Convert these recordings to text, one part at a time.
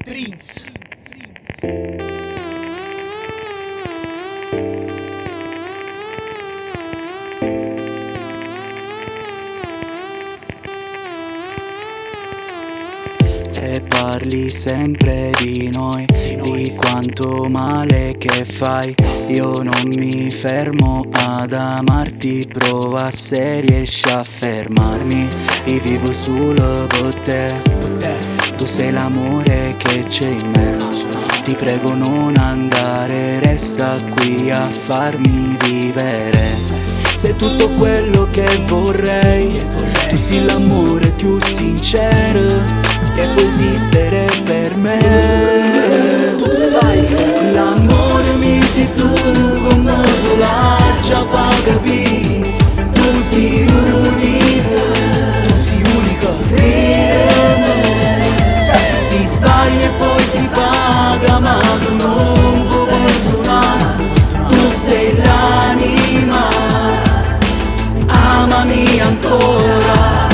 Prince. E parli sempre di noi, di quanto male che fai. Io non mi fermo ad amarti, prova se riesci a fermarmi. Io vivo solo per te, tu sei l'amore che c'è in me. Ti prego non andare, resta qui a farmi vivere. Sei tutto quello che vorrei, tu sei l'amore più sincero che può esistere per me. Tu sai, l'amore mi sei tu, come tu l'hai già fa capire. Tu sei unica, tu sei unica. Si sbaglia e poi si paga, ma tu non puoi perdonare. Tu sei l'anima, amami ancora.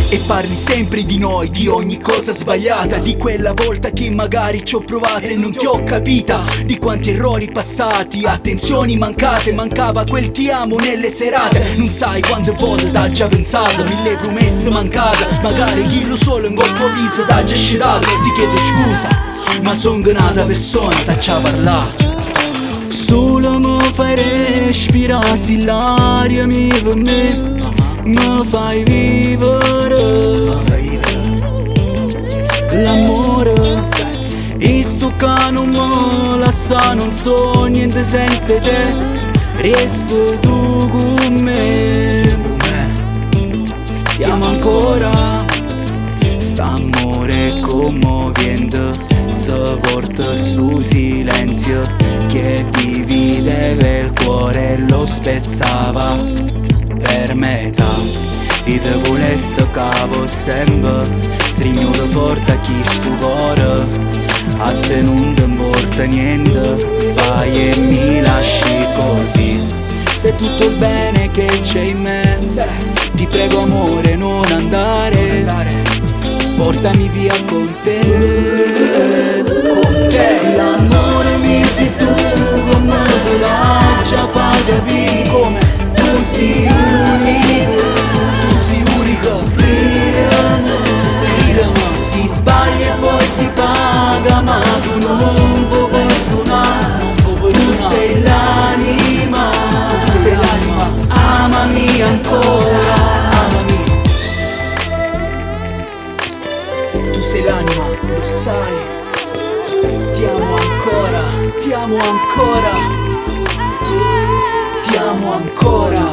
E parli sempre di noi, di ogni cosa sbagliata, di quella volta che magari ci ho provato e non ti ho capita, di quanti errori passati, attenzioni mancate, mancava quel ti amo nelle serate. Non sai quante volte t'ha già pensato, mille promesse mancate, magari chi lo solo in colpo viso t'ha già scitato. Ti chiedo scusa, ma son un'altra persona, t'ha già parlato. Solo mi fai respirare, se l'aria mi per me, mi fai vivere l'amore. E sto che non mi lascia, non so niente senza te, resti tu con me. Ti amo ancora, st'amore commovente, se porta sto silenzio che divideva il cuore e lo spezzava per metà. E te volesse capo sempre, stringuto forte a chi sto cuore. A te non ti importa niente, vai e mi lasci così. Sei tutto il bene che c'è in me, ti prego amore non andare, portami via con te. Con te l'amore mi sei tu, come te l'hai già fa capire. come tu sei unica, tu sei unica. si sbaglia e poi si paga, ma tu non puoi perdonare. Tu sei l'anima, tu sei l'anima, amami ancora, amami. Tu sei l'anima, lo sai. Ti amo ancora, ti amo ancora, ti amo ancora.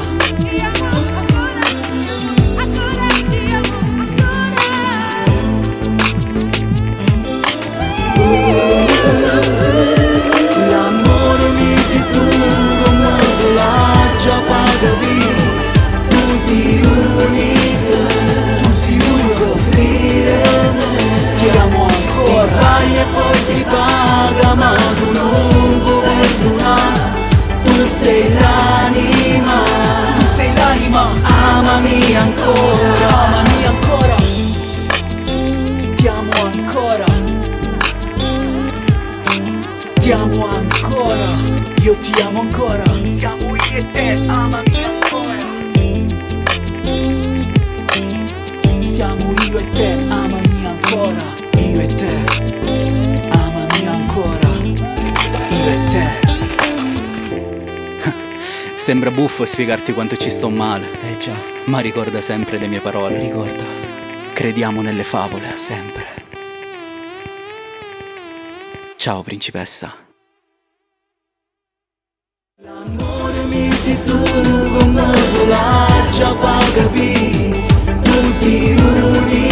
l'amore mi sei tu, come te l'hai già fa capire. Tu sei unica, Tu sei unica, ti amo si ancora. sbaglia e poi si paga, ma tu non puoi perdonare. Tu sei l'anima, Tu sei l'anima, amami ancora, amami ancora. Ti amo ancora, ti amo ancora. Io ti amo ancora. Siamo io e te, amami ancora. Siamo io e te, amami ancora. Io e te, amami ancora. Io e te. Sembra buffo spiegarti quanto ci sto male, Già, ma ricorda sempre le mie parole. ricorda. Crediamo nelle favole, sempre. Ciao principessa. L'amore mi sei tu, come te l'hai già fa capire. Tu sei unica.